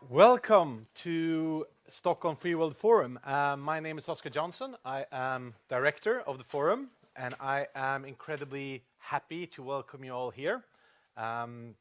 Welcome to Stockholm Free World Forum. My name is Oscar Johnson. I am director of the forum, and I am incredibly happy to welcome you all here.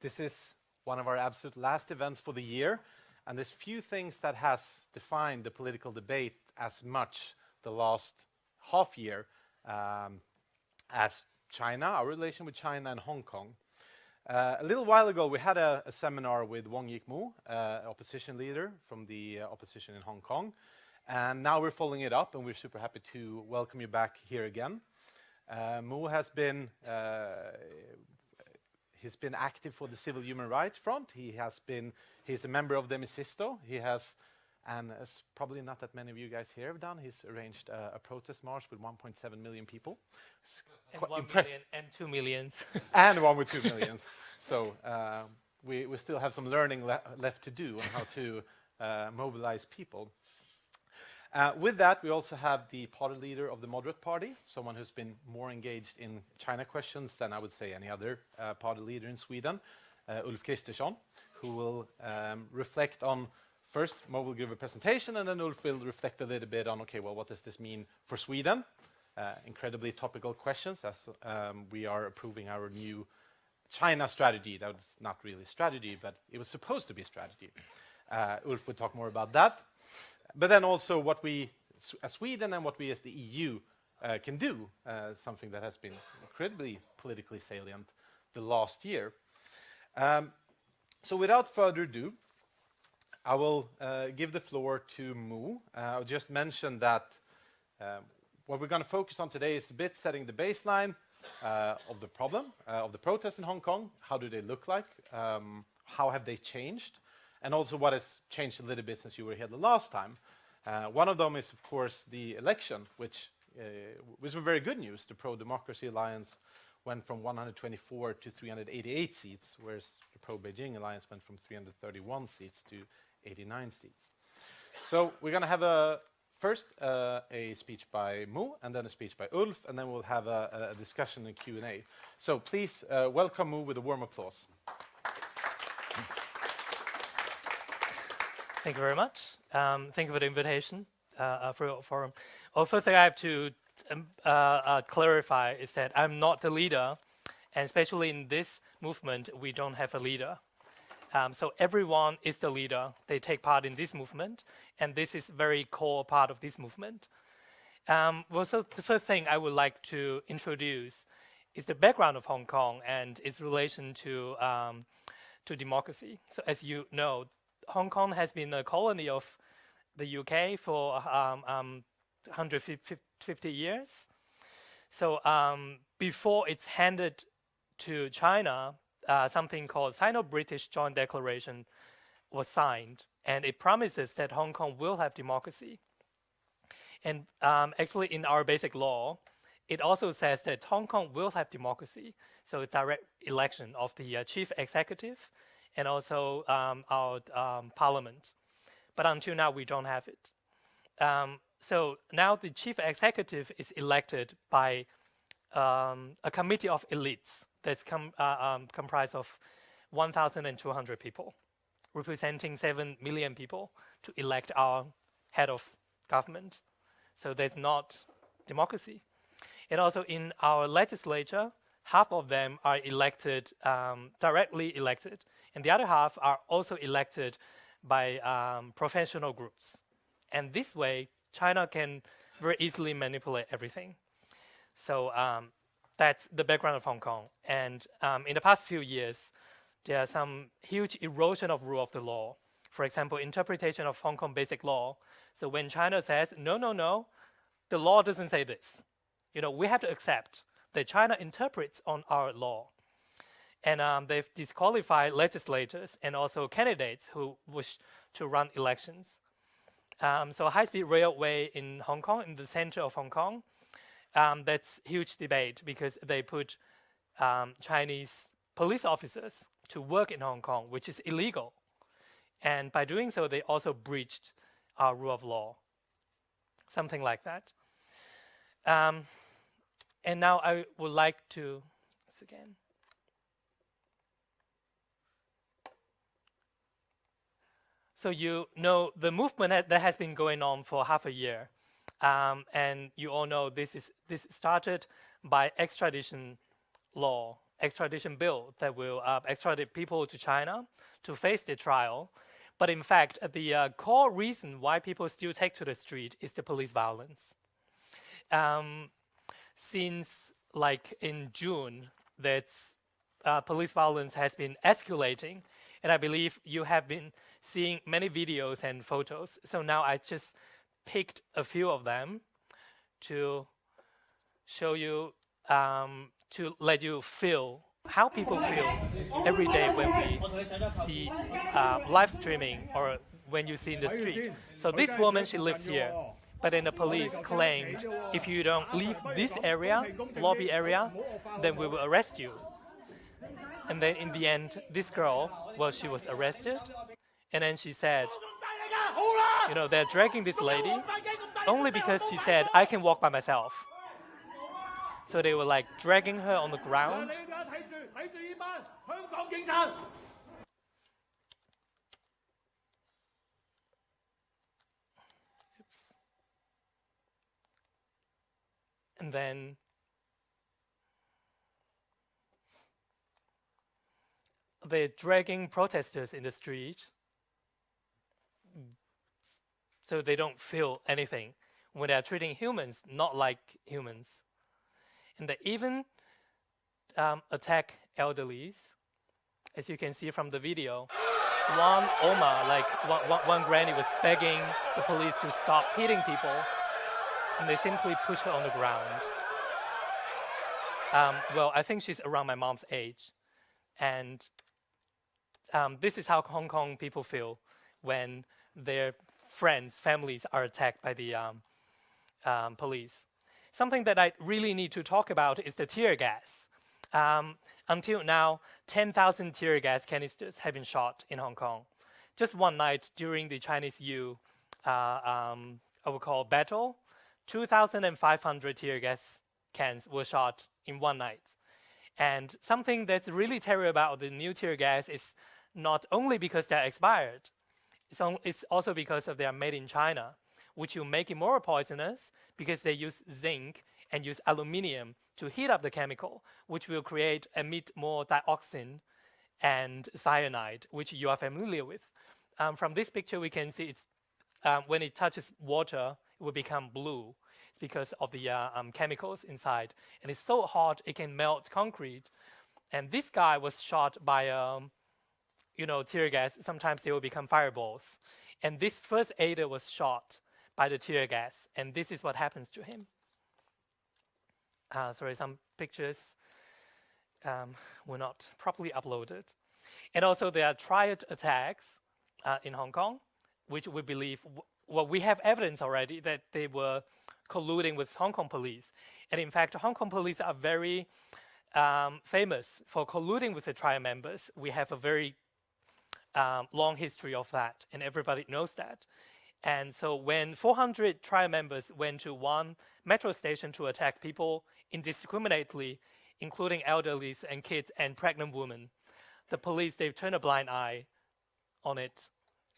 This is one of our absolute last events for the year, and there's few things that has defined the political debate as much the last half year as China, our relation with China and Hong Kong. A little while ago, we had a seminar with Wong Yik Mo, opposition leader from the opposition in Hong Kong. And now we're following it up, and we're super happy to welcome you back here again. Mo has been he's been active for the civil human rights front. He's a member of the Mesisto. And as probably not that many of you guys here have done, he's arranged a protest march with 1.7 million people. And 1 million and 2 millions. And one with 2 millions. So we still have some learning left to do on how to mobilize people. With that, we also have the party leader of the Moderate Party, someone who's been more engaged in China questions than I would say any other party leader in Sweden, Ulf Kristersson, who will reflect on. First, Mo will give a presentation, and then Ulf will reflect a little bit on, okay, well, what does this mean for Sweden? Incredibly topical questions, as we are approving our new China strategy. That was not really a strategy, but it was supposed to be a strategy. Ulf will talk more about that. But then also what we, as Sweden, and what we as the EU can do, something that has been incredibly politically salient the last year. So without further ado, I will give the floor to Mo. I'll just mention that what we're going to focus on today is a bit setting the baseline of the problem, of the protests in Hong Kong. How do they look like? How have they changed? And also what has changed a little bit since you were here the last time. One of them is, of course, the election, which was very good news. The Pro-Democracy Alliance went from 124 to 388 seats, whereas the Pro-Beijing Alliance went from 331 seats to 89 seats. So we're going to have first a speech by Mo, and then a speech by Ulf, and then we'll have a discussion and Q&A. So please welcome Mo with a warm applause. Thank you very much. Thank you for the invitation for your forum. Well, first thing I have to clarify is that I'm not the leader, and especially in this movement, we don't have a leader. So everyone is the leader. They take part in this movement, and this is very core part of this movement. Well, so the first thing I would like to introduce is the background of Hong Kong and its relation to democracy. So as you know, Hong Kong has been a colony of the UK for 150 years. So before it's handed to China, something called Sino-British Joint Declaration was signed, and it promises that Hong Kong will have democracy. And actually, in our basic law, it also says that Hong Kong will have democracy, so a direct election of the chief executive and also our parliament. But until now, we don't have it. So now the chief executive is elected by a committee of elites that's comprised of 1,200 people, representing 7 million people to elect our head of government. So there's not democracy. And also in our legislature, half of them are elected, directly elected, and the other half are also elected by professional groups. And this way, China can very easily manipulate everything. So that's the background of Hong Kong. And in the past few years, there are some huge erosion of rule of the law. For example, interpretation of Hong Kong basic law. So when China says, no, the law doesn't say this. We have to accept that China interprets on our law. And they've disqualified legislators and also candidates who wish to run elections. So high-speed railway in Hong Kong, in the center of Hong Kong, that's huge debate because they put Chinese police officers to work in Hong Kong, which is illegal. And by doing so, they also breached our rule of law, something like that. And now I would like to, once again. So you know the movement that has been going on for half a year. And you all know this started by extradition law, extradition bill that will extradite people to China to face the trial. But in fact, the core reason why people still take to the street is the police violence. Since like in June, that's police violence has been escalating, and I believe you have been seeing many videos and photos. So now I just picked a few of them to show you, to let you feel how people feel every day when we see live streaming or when you see in the street. So this woman, she lives here, but then the police claimed if you don't leave this area, lobby area, then we will arrest you. And then in the end, this girl, well, she was arrested, and then she said, you know, they're dragging this lady only because she said, I can walk by myself. So they were like dragging her on the ground. Oops. And then they're dragging protesters in the street so they don't feel anything when they're treating humans not like humans. And they even attack elderlies, as you can see from the video. One Oma, like one granny, was begging the police to stop hitting people, and they simply push her on the ground. Well, I think she's around my mom's age, and this is how Hong Kong people feel when their friends, families are attacked by the police. Something that I really need to talk about is the tear gas. Until now, 10,000 tear gas canisters have been shot in Hong Kong. Just one night during the Chinese-EU, I would call battle, 2,500 tear gas cans were shot in one night. And something that's really terrible about the new tear gas is not only because they're expired, it's also because they are made in China, which will make it more poisonous because they use zinc and use aluminium to heat up the chemical, which will emit more dioxin and cyanide, which you are familiar with. From this picture, we can see it's when it touches water, it will become blue. It's because of the chemicals inside. And it's so hot, it can melt concrete. And this guy was shot by tear gas. Sometimes they will become fireballs. And this first aider was shot by the tear gas, and this is what happens to him. Sorry, some pictures were not properly uploaded. And also there are triad attacks in Hong Kong, which we believe, well, we have evidence already that they were colluding with Hong Kong police. And in fact, Hong Kong police are very famous for colluding with the triad members. We have a very long history of that, and everybody knows that. And so when 400 triad members went to one metro station to attack people indiscriminately, including elderly and kids and pregnant women, the police, they turned a blind eye on it,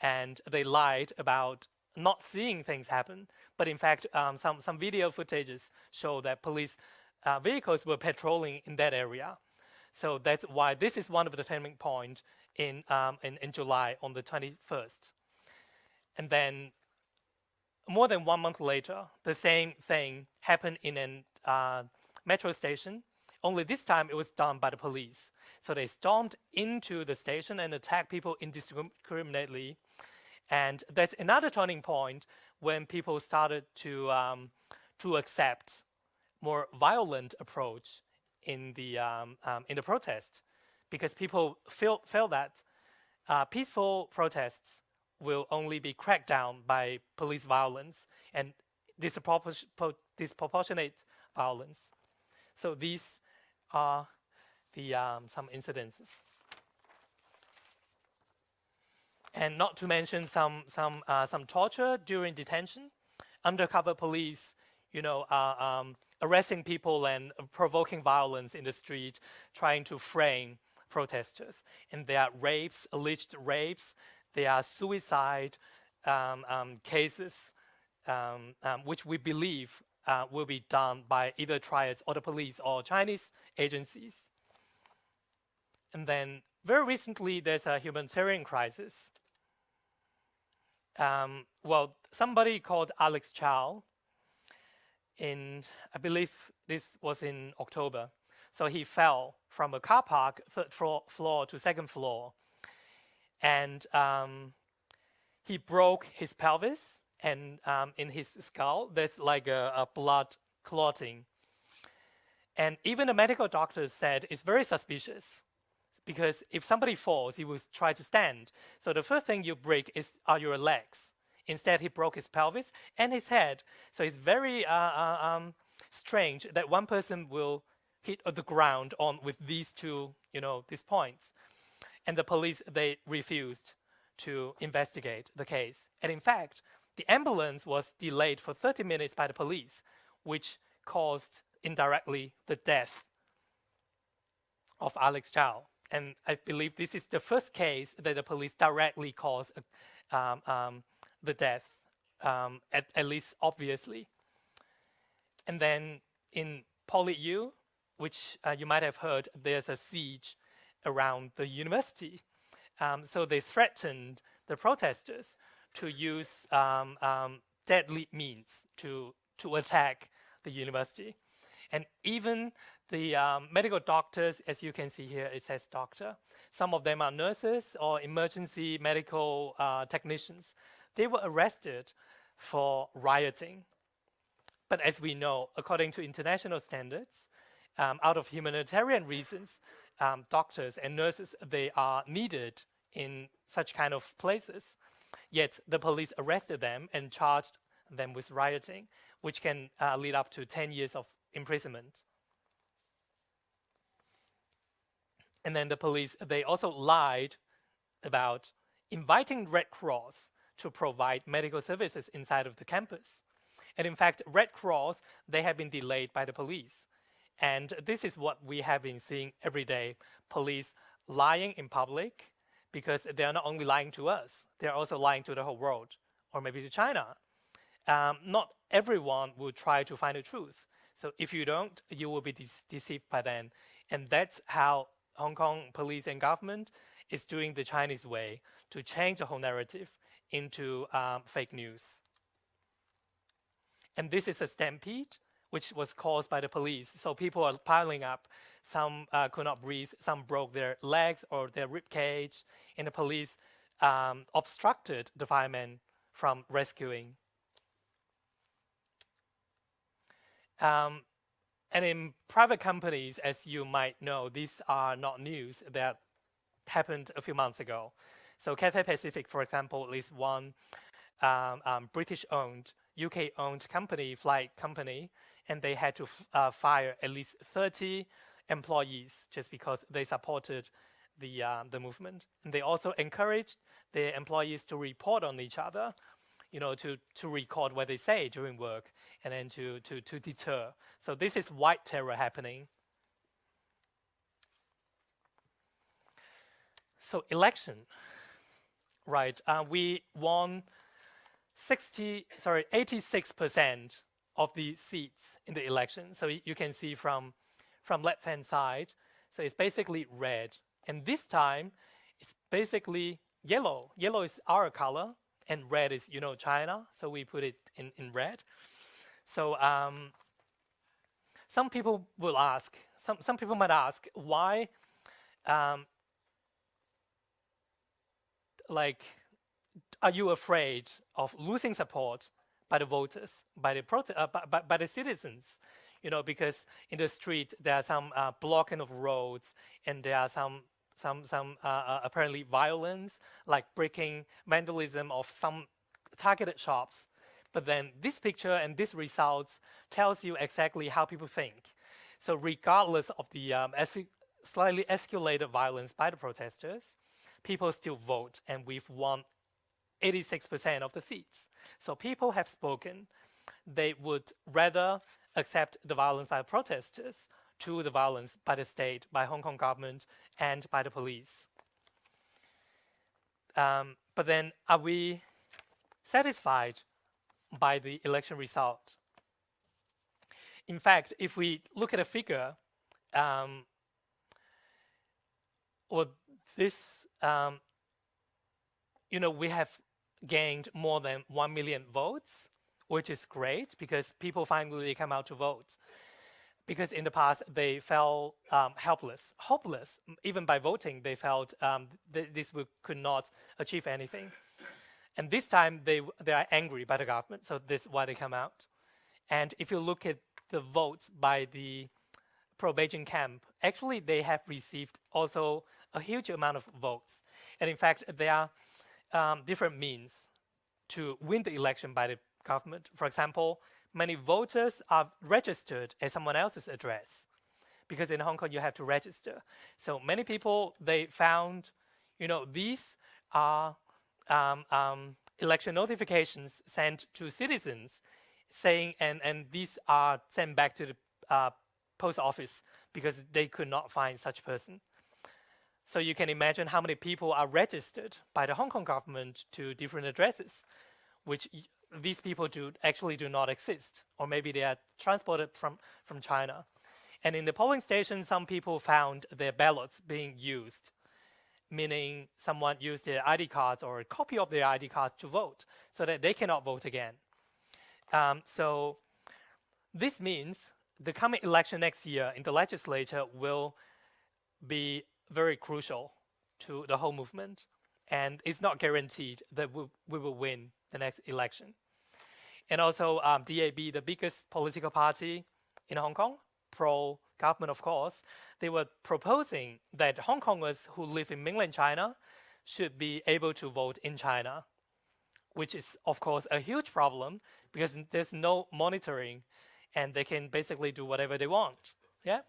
and they lied about not seeing things happen. But in fact, some video footages show that police vehicles were patrolling in that area. So that's why this is one of the turning points in July on the 21st. And then more than 1 month later, the same thing happened in a metro station, only this time it was done by the police. So they stormed into the station and attacked people indiscriminately. And that's another turning point when people started to accept more violent approach in the protest, because people felt that peaceful protests will only be cracked down by police violence and disproportionate violence. So these are the some incidences, and not to mention some torture during detention, undercover police, arresting people and provoking violence in the street, trying to frame protesters. And there are rapes, alleged rapes. They are suicide cases, which we believe will be done by either triads or the police or Chinese agencies. And then very recently, there's a humanitarian crisis. Well, somebody called Alex Chow, I believe this was in October. So he fell from a car park, third floor to second floor. And he broke his pelvis, and in his skull, there's like a blood clotting. And even the medical doctors said it's very suspicious, because if somebody falls, he will try to stand. So the first thing you break are your legs. Instead, he broke his pelvis and his head. So it's very strange that one person will hit the ground with these two, these points. And the police, they refused to investigate the case. And in fact, the ambulance was delayed for 30 minutes by the police, which caused indirectly the death of Alex Chow. And I believe this is the first case that the police directly caused the death, at least obviously. And then in PolyU, which you might have heard, there's a siege around the university. So they threatened the protesters to use deadly means to attack the university. And even the medical doctors, as you can see here, it says doctor. Some of them are nurses or emergency medical technicians. They were arrested for rioting. But as we know, according to international standards, out of humanitarian reasons, doctors and nurses, they are needed in such kind of places. Yet the police arrested them and charged them with rioting, which can lead up to 10 years of imprisonment. And then the police, they also lied about inviting Red Cross to provide medical services inside of the campus. And in fact, Red Cross, they have been delayed by the police. And this is what we have been seeing every day. Police lying in public, because they are not only lying to us, they're also lying to the whole world, or maybe to China. Not everyone will try to find the truth. So if you don't, you will be deceived by them. And that's how Hong Kong police and government is doing the Chinese way to change the whole narrative into fake news. And this is a stampede, which was caused by the police. So people are piling up. Some could not breathe. Some broke their legs or their rib cage. And the police obstructed the firemen from rescuing. And in private companies, as you might know, these are not news that happened a few months ago. So Cathay Pacific, for example, is one British-owned, UK-owned company, flight company, and they had to fire at least 30 employees just because they supported the movement. And they also encouraged their employees to report on each other, to record what they say during work, and then to deter. So this is white terror happening. So election, right? We won 86% of the seats in the election. So you can see from left-hand side. So it's basically red. And this time, it's basically yellow. Yellow is our color, and red is, China. So we put it in red. So some people will ask, some people might ask, why, are you afraid of losing support by the voters, by the citizens? Because in the street there are some blocking of roads, and there are some apparently violence, like breaking, vandalism of some targeted shops. But then this picture and these results tells you exactly how people think. So regardless of the slightly escalated violence by the protesters, people still vote, and we've won 86% of the seats. So people have spoken. They would rather accept the violence by the protesters to the violence by the state, by Hong Kong government, and by the police. But then, are we satisfied by the election result? In fact, if we look at a figure, or this, we have gained more than 1 million votes, which is great because people finally come out to vote. Because in the past, they felt helpless, hopeless. Even by voting, they felt this could not achieve anything. And this time, they are angry by the government, so this is why they come out. And if you look at the votes by the pro-Beijing camp, actually, they have received also a huge amount of votes. And in fact, there are different means to win the election by the government. For example, many voters are registered at someone else's address, because in Hong Kong you have to register. So many people, they found, these are election notifications sent to citizens saying, and these are sent back to the post office because they could not find such person. So you can imagine how many people are registered by the Hong Kong government to different addresses, which these people actually do not exist, or maybe they are transported from China. And in the polling station, some people found their ballots being used, meaning someone used their ID cards or a copy of their ID cards to vote, so that they cannot vote again. So this means the coming election next year in the legislature will be very crucial to the whole movement, and it's not guaranteed that we will win the next election. And also DAB, the biggest political party in Hong Kong, pro-government of course, they were proposing that Hong Kongers who live in mainland China should be able to vote in China, which is of course a huge problem because there's no monitoring and they can basically do whatever they want. Yeah.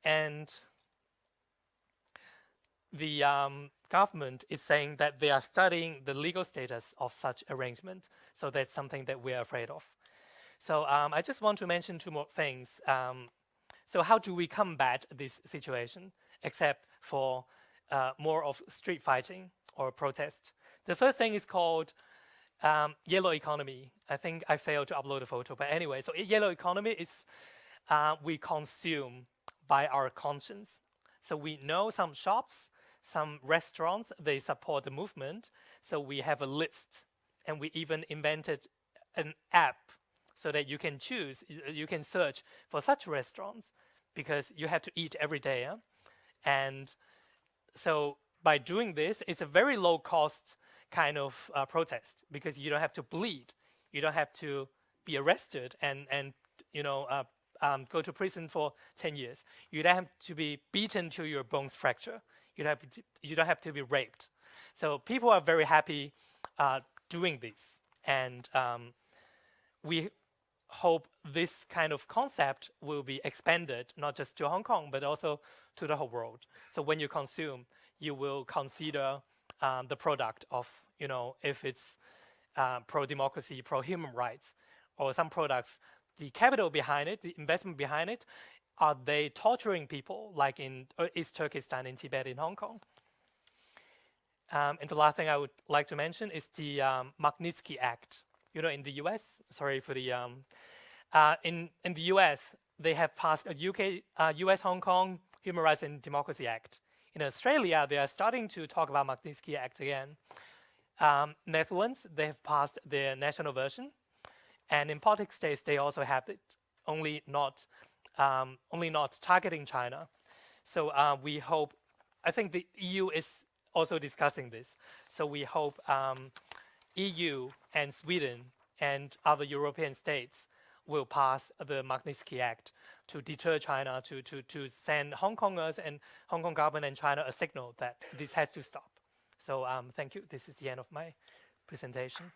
And the government is saying that they are studying the legal status of such arrangement. So that's something that we're afraid of. So I just want to mention two more things. So how do we combat this situation, except for more of street fighting or protest? The first thing is called yellow economy. I think I failed to upload a photo, but anyway, so yellow economy is we consume by our conscience. So we know some shops, some restaurants, they support the movement. So we have a list, and we even invented an app so that you can choose, you can search for such restaurants because you have to eat every day. Yeah? And so by doing this, it's a very low cost kind of protest because you don't have to bleed. You don't have to be arrested and go to prison for 10 years. You don't have to be beaten till your bones fracture. You don't have to be raped. So people are very happy doing this. And we hope this kind of concept will be expanded, not just to Hong Kong, but also to the whole world. So when you consume, you will consider the product of, if it's pro-democracy, pro-human rights, or some products, the capital behind it, the investment behind it, are they torturing people like in East Turkestan, in Tibet, in Hong Kong? And the last thing I would like to mention is the Magnitsky Act. In the US, sorry for the, in the US, they have passed a US Hong Kong Human Rights and Democracy Act. In Australia, they are starting to talk about Magnitsky Act again. Netherlands, they have passed their national version. And in Baltic states, they also have it, only not targeting China. So we hope, I think the EU is also discussing this. So we hope EU and Sweden and other European states will pass the Magnitsky Act to deter China, to send Hong Kongers and Hong Kong government and China a signal that this has to stop. So thank you. This is the end of my presentation.